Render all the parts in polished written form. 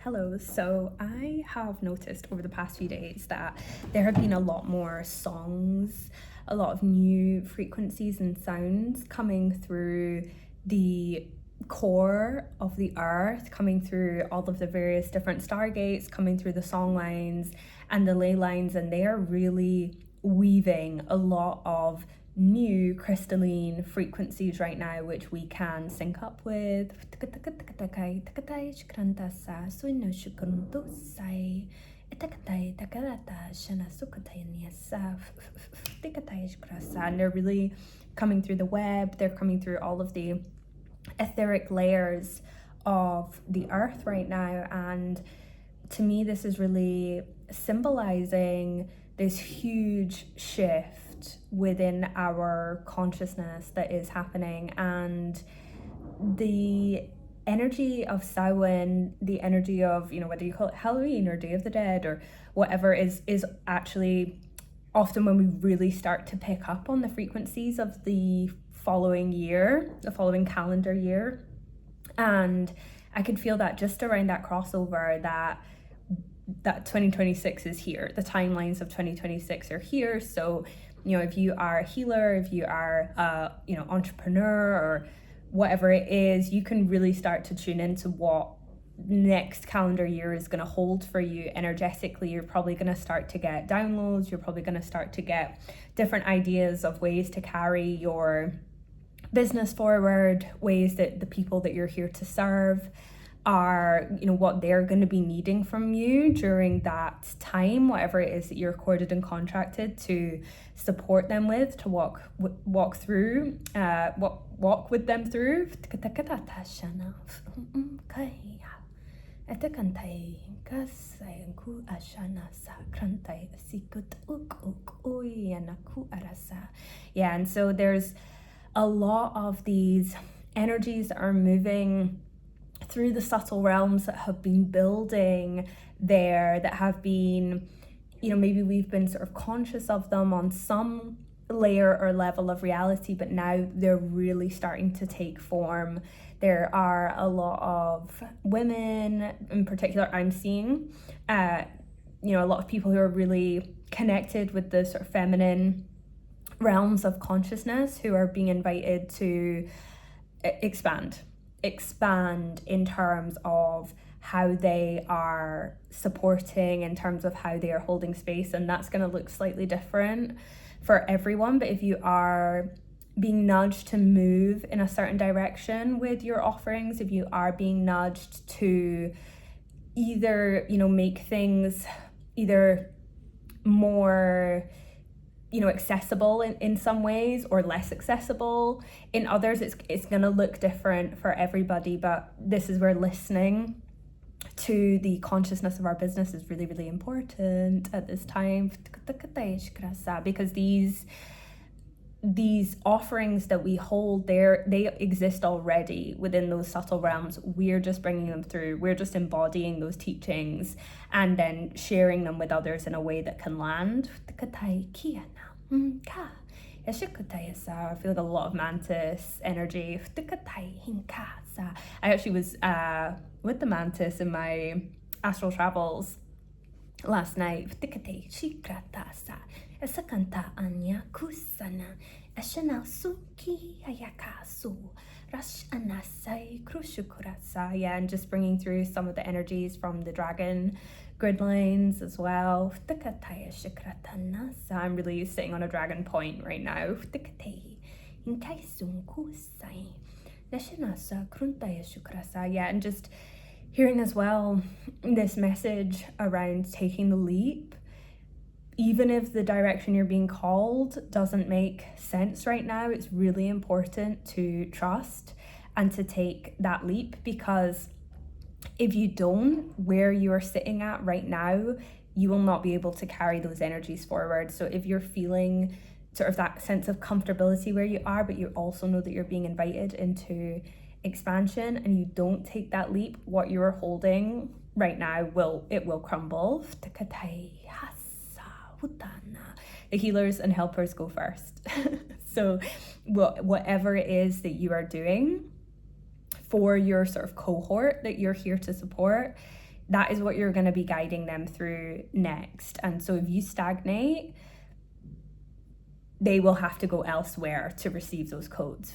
Hello. So I have noticed over the past few days that there have been a lot more songs, a lot of new frequencies and sounds coming through the core of the earth, coming through all of the various different stargates, coming through the songlines and the ley lines, and they are really weaving a lot of new crystalline frequencies right now, which we can sync up with. And they're really coming through the web, they're coming through all of the etheric layers of the earth right now. And to me, this is really symbolizing this huge shift within our consciousness that is happening, and the energy of Samhain, the energy of, whether you call it Halloween or Day of the Dead or whatever, is actually often when we really start to pick up on the frequencies of the following year, the following calendar year. And I could feel that just around that crossover, that 2026 is here. The timelines of 2026 are here. So, if you are a healer, if you are a, entrepreneur or whatever it is, you can really start to tune into what next calendar year is going to hold for you energetically. You're probably going to start to get downloads. You're probably going to start to get different ideas of ways to carry your business forward, ways that the people that you're here to serve are, what they're going to be needing from you during that time, whatever it is that you're accorded and contracted to support them with, to walk with them through. Yeah, and so there's a lot of these energies that are moving through the subtle realms that have been building there, that have been, maybe we've been sort of conscious of them on some layer or level of reality, but now they're really starting to take form. There are a lot of women in particular I'm seeing, a lot of people who are really connected with the sort of feminine realms of consciousness, who are being invited to expand in terms of how they are supporting, in terms of how they are holding space. And that's going to look slightly different for everyone. But if you are being nudged to move in a certain direction with your offerings, if you are being nudged to either, make things either more accessible in some ways or less accessible in others, it's going to look different for everybody. But this is where listening to the consciousness of our business is really, really important at this time, because these offerings that we hold, they exist already within those subtle realms. We're just bringing them through. We're just embodying those teachings and then sharing them with others in a way that can land. I feel like a lot of mantis energy. I actually was with the mantis in my astral travels last night. Yeah, and just bringing through some of the energies from the dragon grid lines as well. So I'm really sitting on a dragon point right now. Yeah, and just hearing as well this message around taking the leap. Even if the direction you're being called doesn't make sense right now, it's really important to trust and to take that leap, because if you don't, where you're sitting at right now, you will not be able to carry those energies forward. So if you're feeling sort of that sense of comfortability where you are, but you also know that you're being invited into expansion, and you don't take that leap, what you're holding right now will crumble. The healers and helpers go first. So whatever it is that you are doing for your sort of cohort that you're here to support, that is what you're going to be guiding them through next. And so if you stagnate, they will have to go elsewhere to receive those codes.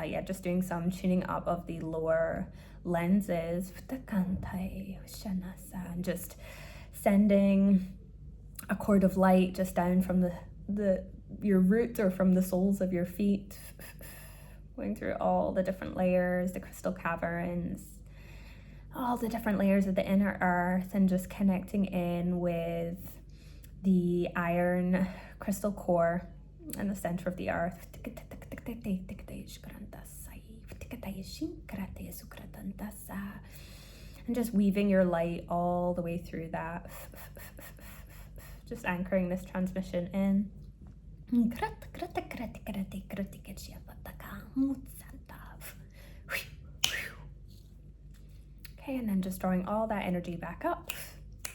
Yeah, just doing some tuning up of the lower lenses. And just sending a cord of light just down from your root or from the soles of your feet, going through all the different layers, the crystal caverns, all the different layers of the inner earth, and just connecting in with the iron crystal core in the center of the earth. And just weaving your light all the way through that. Just anchoring this transmission in. Okay, and then just drawing all that energy back up,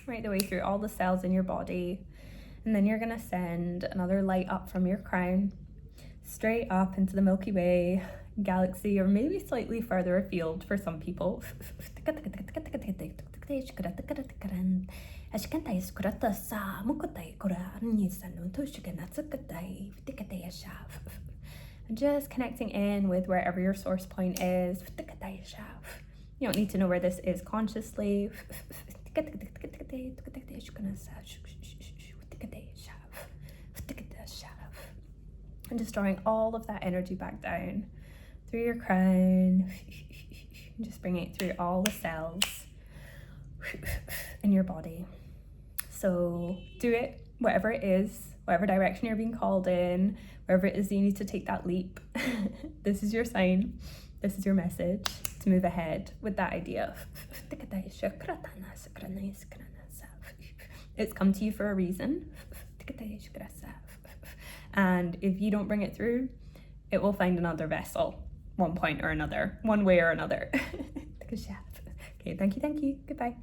right the way through all the cells in your body. And then you're gonna send another light up from your crown, straight up into the Milky Way galaxy, or maybe slightly further afield for some people. And just connecting in with wherever your source point is. You don't need to know where this is consciously. And just drawing all of that energy back down through your crown. Just bringing it through all the cells in your body. So do it, whatever it is, whatever direction you're being called in, wherever it is you need to take that leap. This is your sign. This is your message to move ahead with that idea. It's come to you for a reason. And if you don't bring it through, it will find another vessel, one point or another, one way or another. Okay, thank you. Goodbye.